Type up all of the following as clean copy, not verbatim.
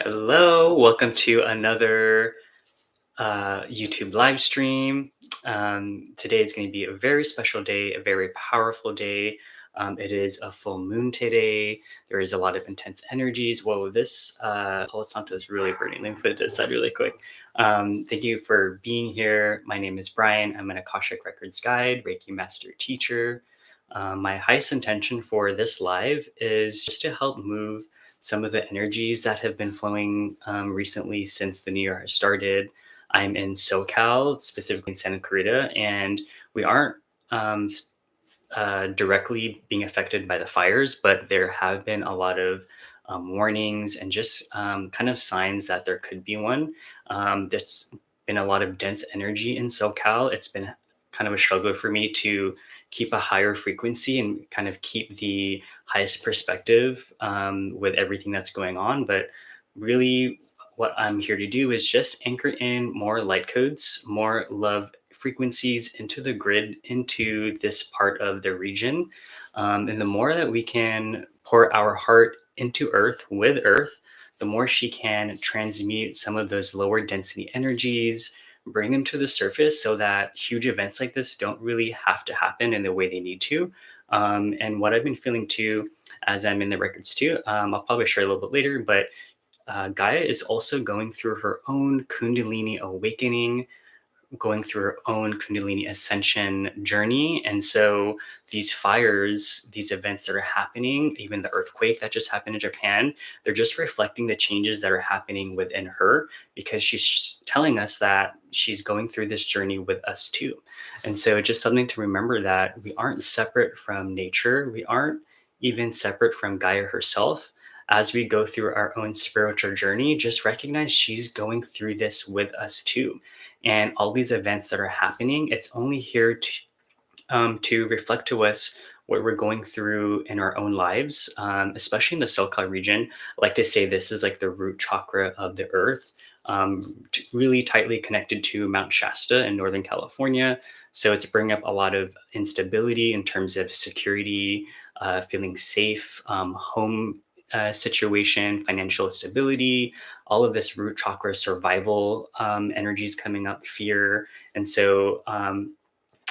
Hello, welcome to another YouTube live stream. Today is going to be a very special day, a very powerful day. It is a full moon today. There is a lot of intense energies. Whoa, this Palo Santo is really burning. Let me put it aside really quick. Thank you for being here. My name is Bryan. I'm an Akashic Records guide, Reiki master teacher. My highest intention for this live is just to help move some of the energies that have been flowing recently since the new year has started. I'm in SoCal, specifically in Santa Clarita, and we aren't um, directly being affected by the fires, but there have been a lot of warnings and just kind of signs that there could be one. There's been a lot of dense energy in SoCal. It's been kind of a struggle for me to keep a higher frequency and kind of keep the highest perspective with everything that's going on. But really, what I'm here to do is just anchor in more light codes, more love frequencies into the grid, into this part of the region. And the more that we can pour our heart into Earth with Earth, the more she can transmute some of those lower density energies, bring them to the surface so that huge events like this don't really have to happen in the way they need to. And what I've been feeling too, as I'm in the records too, I'll probably share a little bit later, but Gaia is also going through her own Kundalini awakening, going through her own Kundalini ascension journey. And so these fires, these events that are happening, even the earthquake that just happened in Japan, they're just reflecting the changes that are happening within her because she's telling us that she's going through this journey with us too. And so just something to remember that we aren't separate from nature. We aren't even separate from Gaia herself. As we go through our own spiritual journey, just recognize she's going through this with us too, and all these events that are happening, it's only here to reflect to us what we're going through in our own lives, especially in the SoCal region. I like to say this is like the root chakra of the earth, really tightly connected to Mount Shasta in Northern California. So it's bringing up a lot of instability in terms of security, feeling safe, home situation, financial stability, all of this root chakra survival energies coming up, fear. And so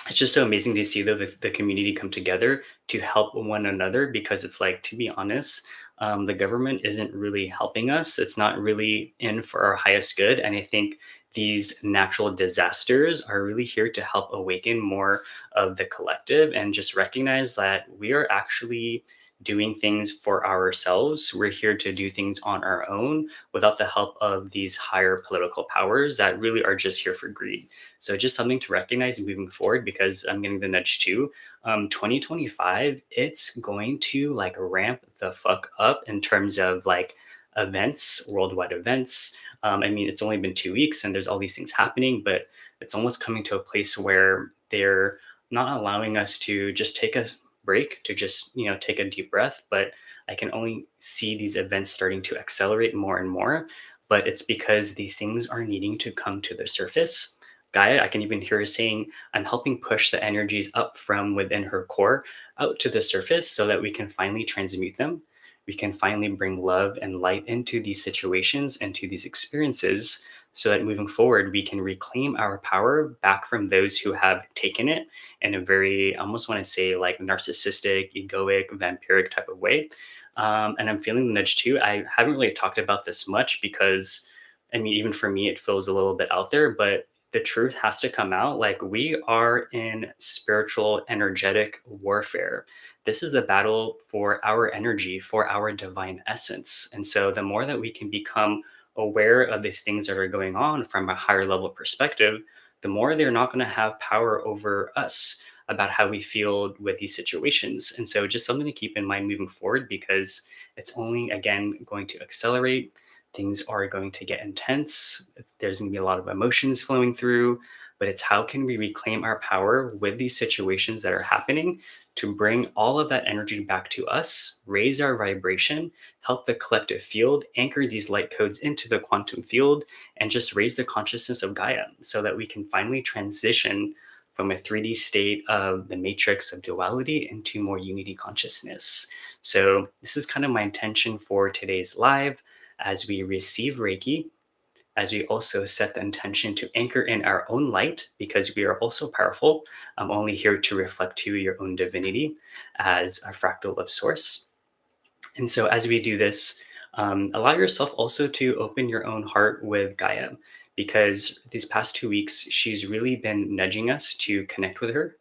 it's just so amazing to see the community come together to help one another because it's like, to be honest, the government isn't really helping us. It's not really in for our highest good. And I think these natural disasters are really here to help awaken more of the collective and just recognize that we are actually doing things for ourselves. We're here to do things on our own without the help of these higher political powers that really are just here for greed. So just something to recognize moving forward because I'm getting the nudge too. 2025, it's going to like ramp the fuck up in terms of like events, worldwide events. I mean, it's only been 2 weeks and there's all these things happening, but it's almost coming to a place where they're not allowing us to just take a break, to just, take a deep breath. But I can only see these events starting to accelerate more and more. But it's because these things are needing to come to the surface. Gaia, I can even hear her saying, I'm helping push the energies up from within her core out to the surface so that we can finally transmute them. We can finally bring love and light into these situations, into these experiences, so that moving forward, we can reclaim our power back from those who have taken it in a very, I almost want to say, like narcissistic, egoic, vampiric type of way. And I'm feeling the nudge too. I haven't really talked about this much because, I mean, even for me, it feels a little bit out there, but the truth has to come out. Like, we are in spiritual, energetic warfare. This is the battle for our energy, for our divine essence. And so, the more that we can become aware of these things that are going on from a higher level perspective, the more they're not going to have power over us about how we feel with these situations. And so, just something to keep in mind moving forward because it's only, again, going to accelerate. Things are going to get intense. There's going to be a lot of emotions flowing through, but it's how can we reclaim our power with these situations that are happening to bring all of that energy back to us, raise our vibration, help the collective field, anchor these light codes into the quantum field, and just raise the consciousness of Gaia so that we can finally transition from a 3D state of the matrix of duality into more unity consciousness. So, this is kind of my intention for today's live. as we receive Reiki, as we also set the intention to anchor in our own light, because we are also powerful. I'm only here to reflect to your own divinity as a fractal of source. And so, as we do this, allow yourself also to open your own heart with Gaia, because these past 2 weeks, she's really been nudging us to connect with her,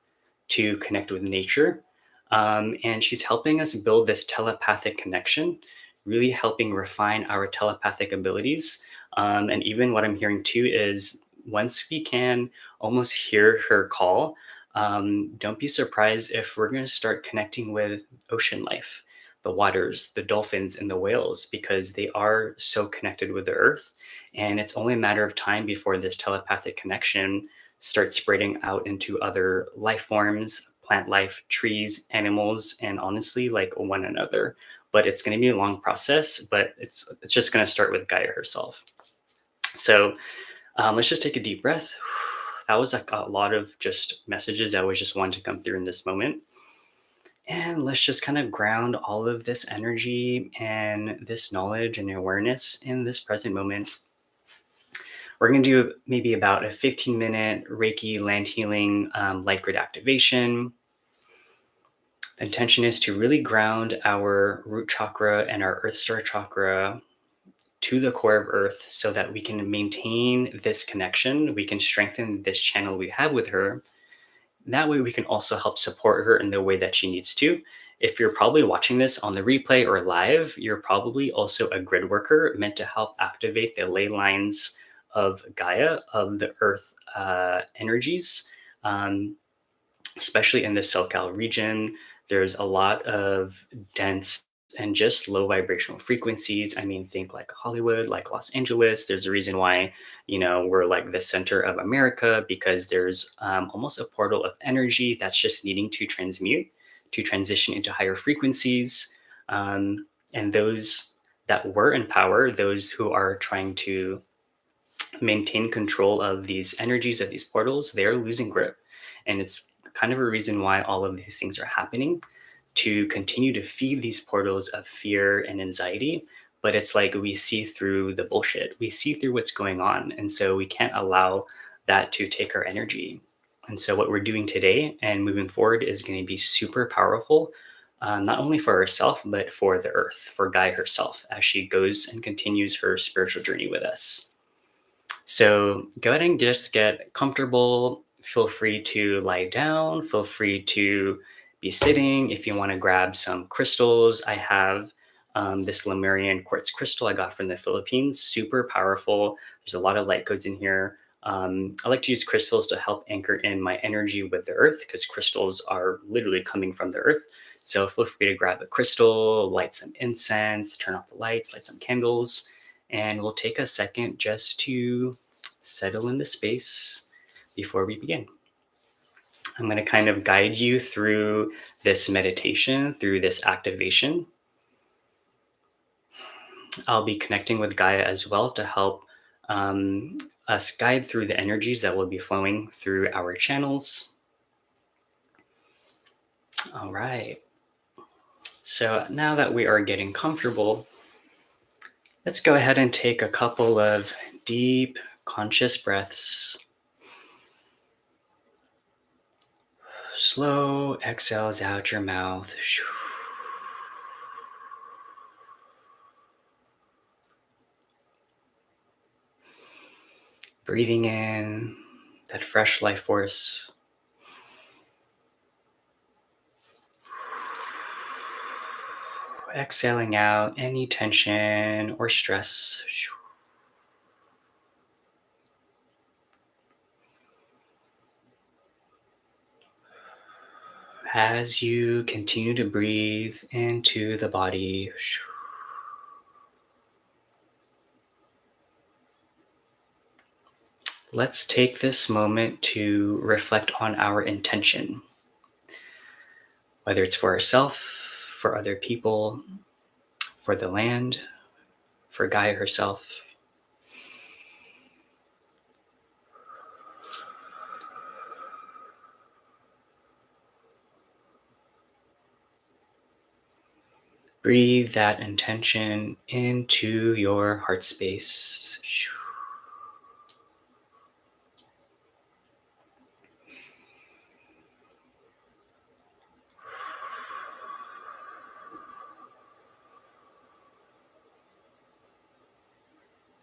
to connect with nature. And she's helping us build this telepathic connection, really helping refine our telepathic abilities. And even what I'm hearing too is once we can almost hear her call, don't be surprised if we're going to start connecting with ocean life, the waters, the dolphins, and the whales, because they are so connected with the earth. And it's only a matter of time before this telepathic connection starts spreading out into other life forms, plant life, trees, animals, and honestly, like one another. But it's going to be a long process, but it's just going to start with Gaia herself. So let's just take a deep breath. That was like a lot of just messages that was just wanting to come through in this moment. And let's just kind of ground all of this energy and this knowledge and awareness in this present moment. We're going to do maybe about a 15-minute Reiki land healing light grid activation. The intention is to really ground our root chakra and our earth star chakra to the core of earth so that we can maintain this connection. We can strengthen this channel we have with her. That way we can also help support her in the way that she needs to. If you're probably watching this on the replay or live, you're probably also a grid worker meant to help activate the ley lines of Gaia, of the earth energies, especially in the SoCal region. There's a lot of dense and just low vibrational frequencies. I mean, think like Hollywood, like Los Angeles. There's a reason why, we're like the center of America, because there's almost a portal of energy that's just needing to transmute, to transition into higher frequencies. And those that were in power, those who are trying to maintain control of these energies of these portals, they're losing grip. And it's kind of a reason why all of these things are happening, to continue to feed these portals of fear and anxiety. But it's like we see through the bullshit, we see through what's going on. And so we can't allow that to take our energy. And so what we're doing today and moving forward is going to be super powerful, not only for ourselves, but for the earth, for Gaia herself, as she goes and continues her spiritual journey with us. So go ahead and just get comfortable. Feel free to lie down. Feel free to be sitting. If you want to grab some crystals, I have this Lemurian quartz crystal I got from the Philippines. Super powerful. There's a lot of light codes in here. I like to use crystals to help anchor in my energy with the earth, because crystals are literally coming from the earth. So feel free to grab a crystal, light some incense, turn off the lights, light some candles. And we'll take a second just to settle in the space before we begin. I'm going to kind of guide you through this meditation, through this activation. I'll be connecting with Gaia as well to help us guide through the energies that will be flowing through our channels. All right. So now that we are getting comfortable, let's go ahead and take a couple of deep, conscious breaths. Slow exhales out your mouth. Breathing in that fresh life force. Exhaling out any tension or stress. As you continue to breathe into the body, let's take this moment to reflect on our intention, whether it's for ourselves, for other people, for the land, for Gaia herself. Breathe that intention into your heart space.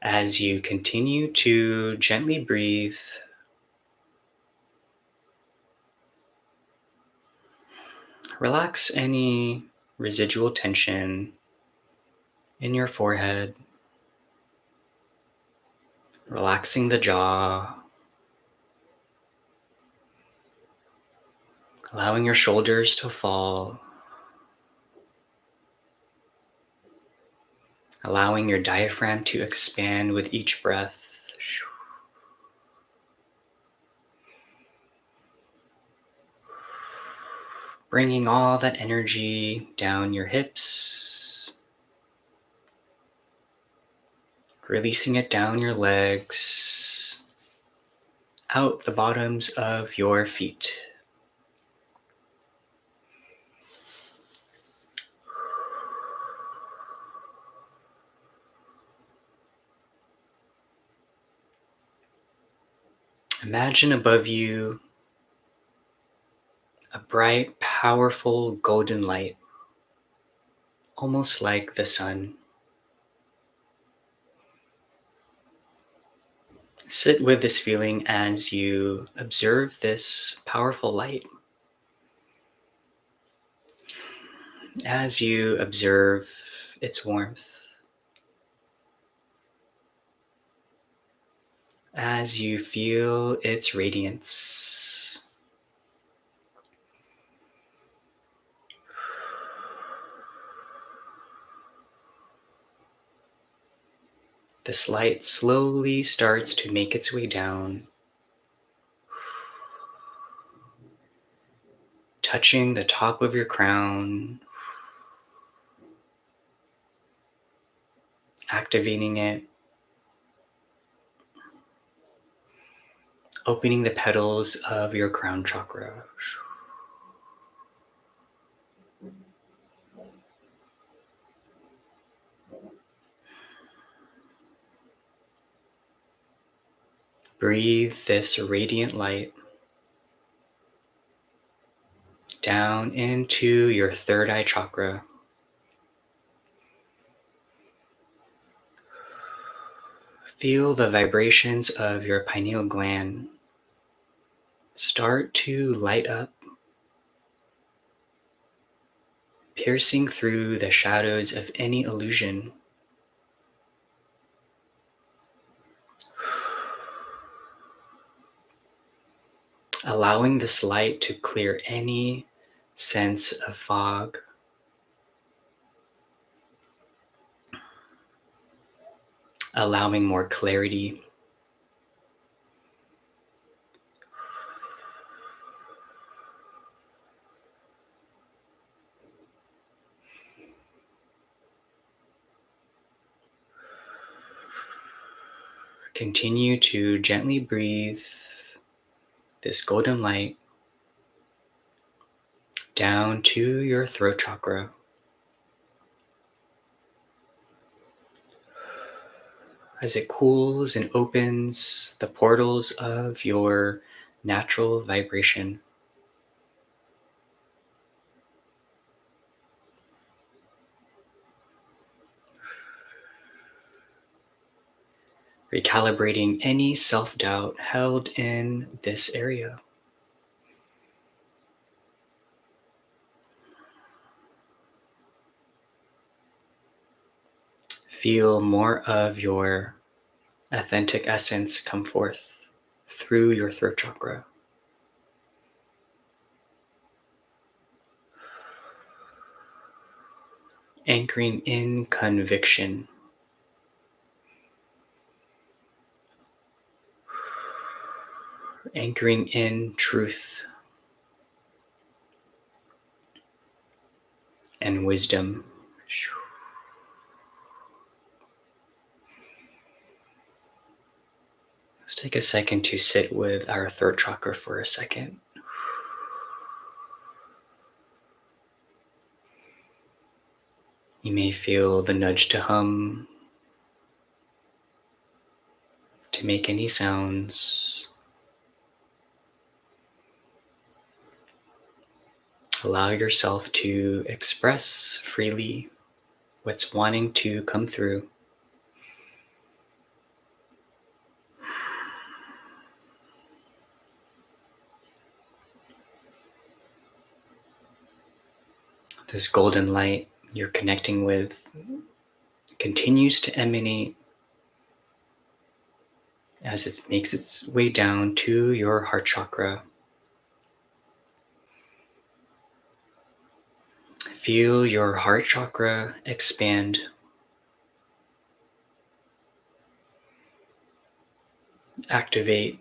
As you continue to gently breathe, relax any residual tension in your forehead, relaxing the jaw, allowing your shoulders to fall, allowing your diaphragm to expand with each breath. Bringing all that energy down your hips, releasing it down your legs, out the bottoms of your feet. Imagine above you a bright, powerful golden light, almost like the sun. Sit with this feeling as you observe this powerful light. As you observe its warmth, as you feel its radiance, this light slowly starts to make its way down, touching the top of your crown, activating it, opening the petals of your crown chakra. Breathe this radiant light down into your third eye chakra. Feel the vibrations of your pineal gland start to light up, piercing through the shadows of any illusion. Allowing this light to clear any sense of fog, allowing more clarity. Continue to gently breathe this golden light down to your throat chakra. As it cools and opens the portals of your natural vibration. Recalibrating any self-doubt held in this area. Feel more of your authentic essence come forth through your throat chakra. Anchoring in conviction. Anchoring in truth and wisdom. Let's take a second to sit with our throat chakra for a second. You may feel the nudge to hum, to make any sounds. Allow yourself to express freely what's wanting to come through. This golden light you're connecting with continues to emanate as it makes its way down to your heart chakra. Feel your heart chakra expand. Activate.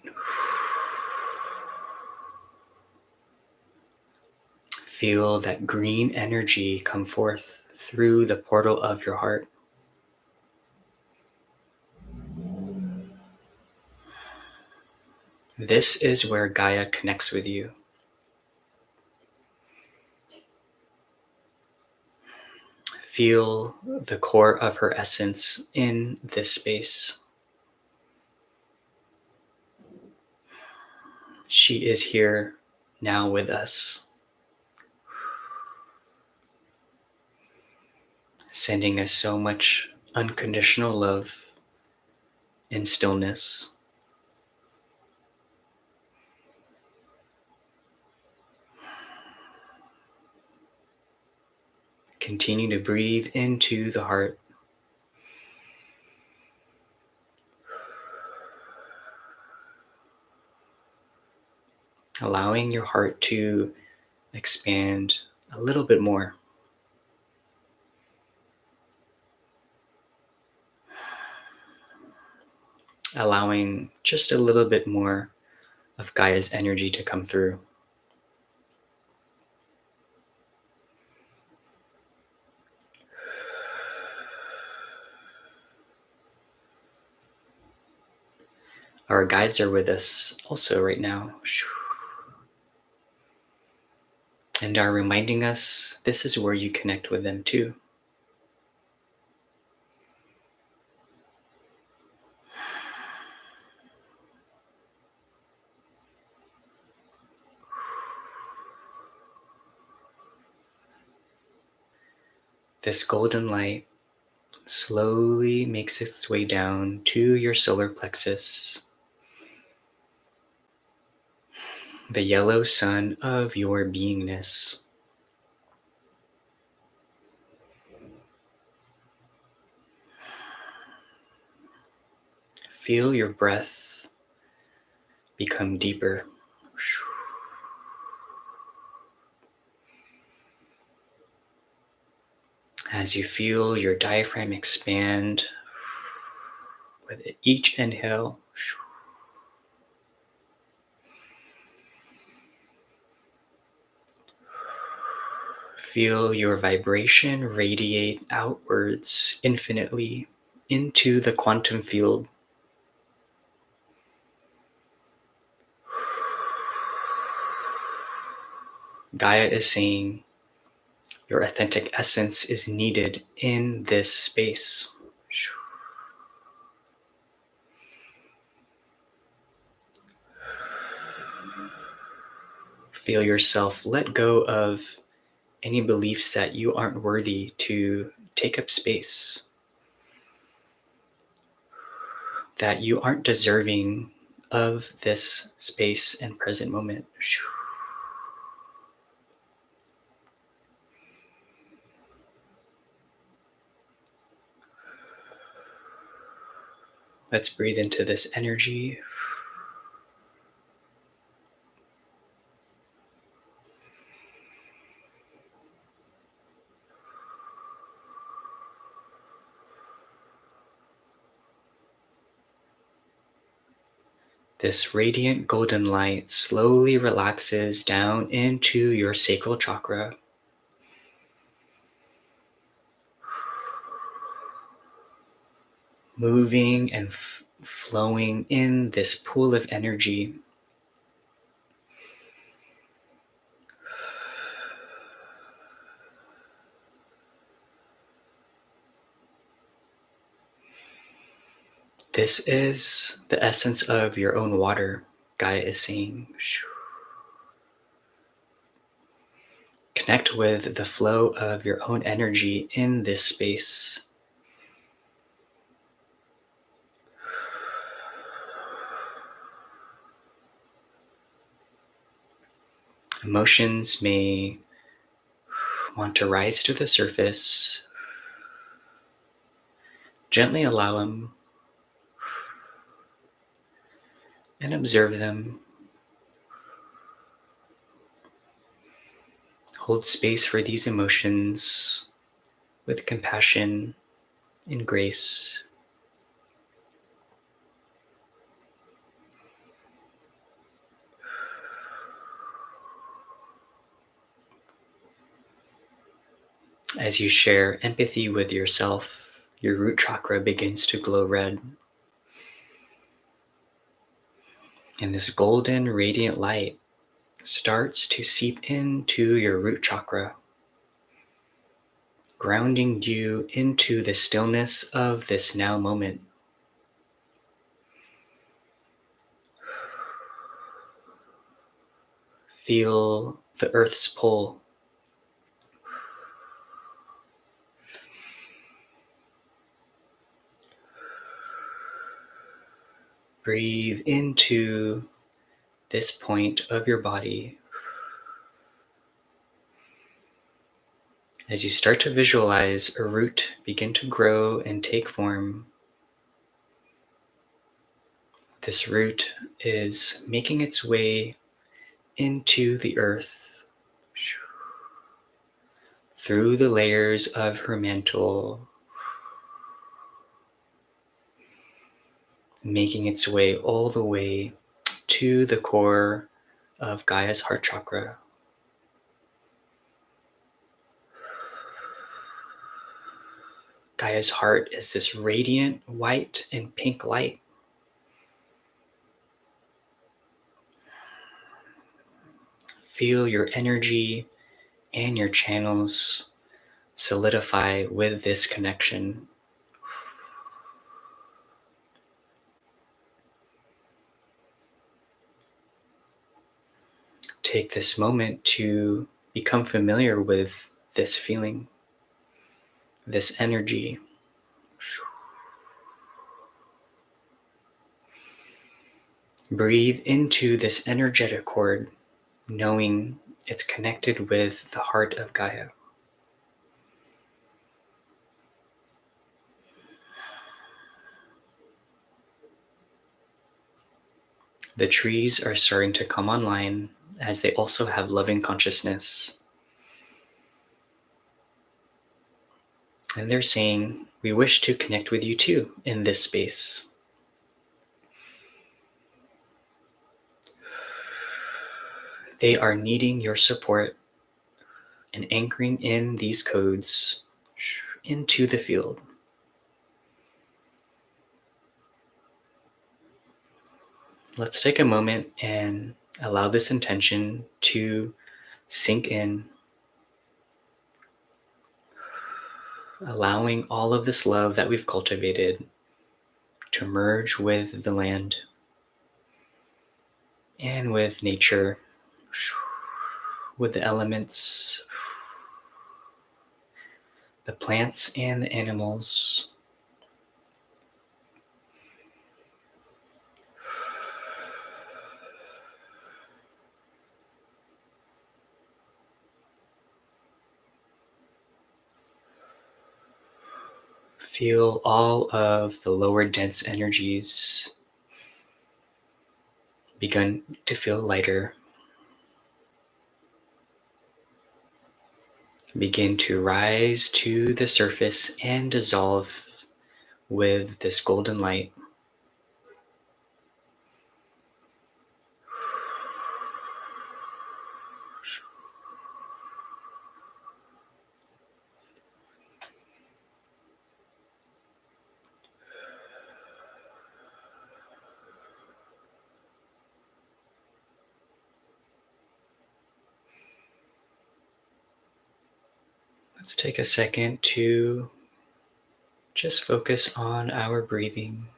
Feel that green energy come forth through the portal of your heart. This is where Gaia connects with you. Feel the core of her essence in this space. She is here now with us, sending us so much unconditional love and stillness. Continue to breathe into the heart. Allowing your heart to expand a little bit more. Allowing just a little bit more of Gaia's energy to come through. Our guides are with us also right now, and are reminding us this is where you connect with them too. This golden light slowly makes its way down to your solar plexus, the yellow sun of your beingness. Feel your breath become deeper. As you feel your diaphragm expand with each inhale, feel your vibration radiate outwards infinitely into the quantum field. Gaia is saying your authentic essence is needed in this space. Feel yourself let go of any beliefs that you aren't worthy to take up space, that you aren't deserving of this space and present moment. Let's breathe into this energy. This radiant golden light slowly relaxes down into your sacral chakra. Moving and flowing in this pool of energy. This is the essence of your own water, Gaia is saying. Connect with the flow of your own energy in this space. Emotions may want to rise to the surface. Gently allow them and observe them. Hold space for these emotions with compassion and grace. As you share empathy with yourself, your root chakra begins to glow red. And this golden radiant light starts to seep into your root chakra, grounding you into the stillness of this now moment. Feel the earth's pull. Breathe into this point of your body as you start to visualize a root begin to grow and take form. This root is making its way into the earth through the layers of her mantle, making its way all the way to the core of Gaia's heart chakra. Gaia's heart is this radiant white and pink light. Feel your energy and your channels solidify with this connection. Take this moment to become familiar with this feeling, this energy. Breathe into this energetic cord, knowing it's connected with the heart of Gaia. The trees are starting to come online as they also have loving consciousness. And they're saying, we wish to connect with you too in this space. They are needing your support and anchoring in these codes into the field. Let's take a moment and allow this intention to sink in, allowing all of this love that we've cultivated to merge with the land and with nature, with the elements, the plants and the animals. Feel all of the lower dense energies begin to feel lighter. Begin to rise to the surface and dissolve with this golden light. Let's take a second to just focus on our breathing.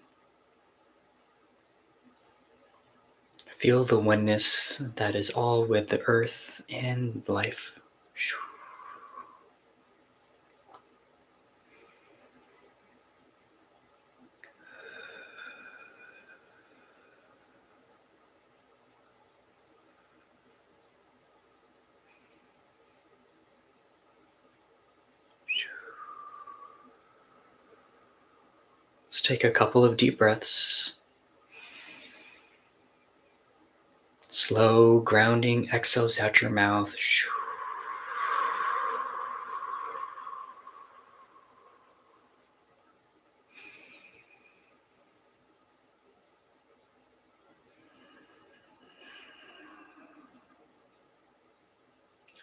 Feel the oneness that is all with the earth and life. Let's take a couple of deep breaths. Slow grounding exhales out your mouth.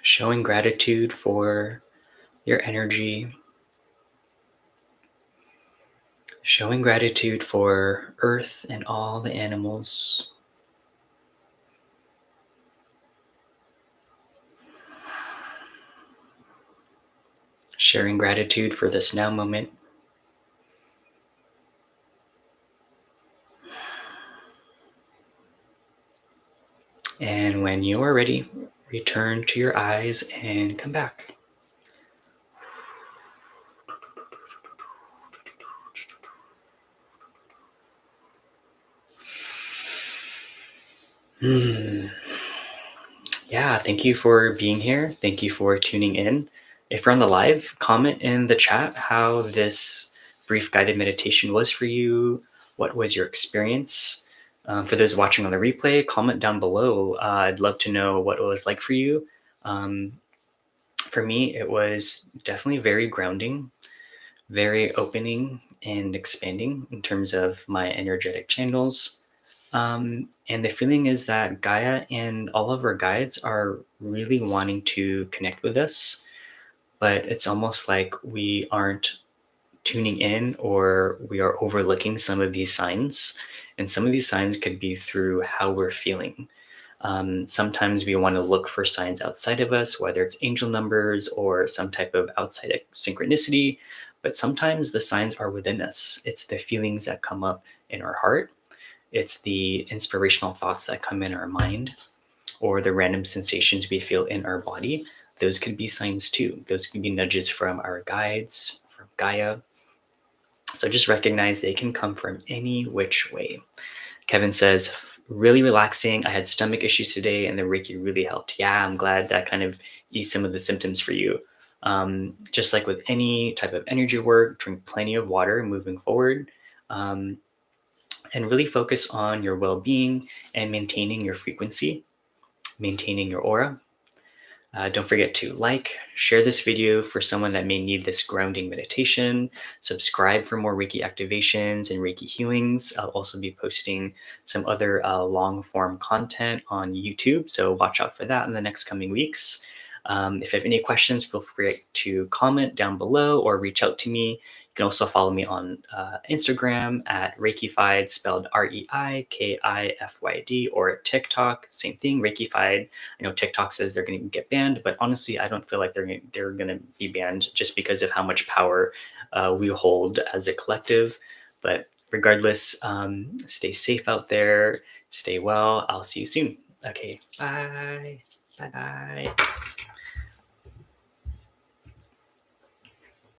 Showing gratitude for your energy. Showing gratitude for Earth and all the animals. Sharing gratitude for this now moment. And when you are ready, return to your eyes and come back. Yeah, thank you for being here. Thank you for tuning in. If you're on the live, comment in the chat how this brief guided meditation was for you. What was your experience? For those watching on the replay, comment down below. I'd love to know what it was like for you. For me, it was definitely very grounding, very opening and expanding in terms of my energetic channels. And the feeling is that Gaia and all of our guides are really wanting to connect with us, but it's almost like we aren't tuning in or we are overlooking some of these signs. And some of these signs could be through how we're feeling. Sometimes we want to look for signs outside of us, whether it's angel numbers or some type of outside synchronicity. But sometimes the signs are within us. It's the feelings that come up in our heart, it's the inspirational thoughts that come in our mind, or the random sensations we feel in our body. Those could be signs too. Those could be nudges from our guides, from Gaia. So just recognize they can come from any which way. Kevin says, really relaxing. I had stomach issues today and the Reiki really helped. Yeah, I'm glad that kind of eased some of the symptoms for you. Just like with any type of energy work, drink plenty of water moving forward. And really focus on your well-being and maintaining your frequency, maintaining your aura. Don't forget to like, share this video for someone that may need this grounding meditation. Subscribe for more Reiki activations and Reiki healings. I'll also be posting some other long form content on YouTube, so watch out for that in the next coming weeks. If you have any questions, feel free to comment down below or reach out to me. You can also follow me on Instagram at Reikified, spelled REIKIFYD, or at TikTok, same thing, Reikified. I know TikTok says they're going to get banned, but honestly, I don't feel like they're going to be banned just because of how much power we hold as a collective. But regardless, stay safe out there, stay well. I'll see you soon. Okay, bye. Bye bye.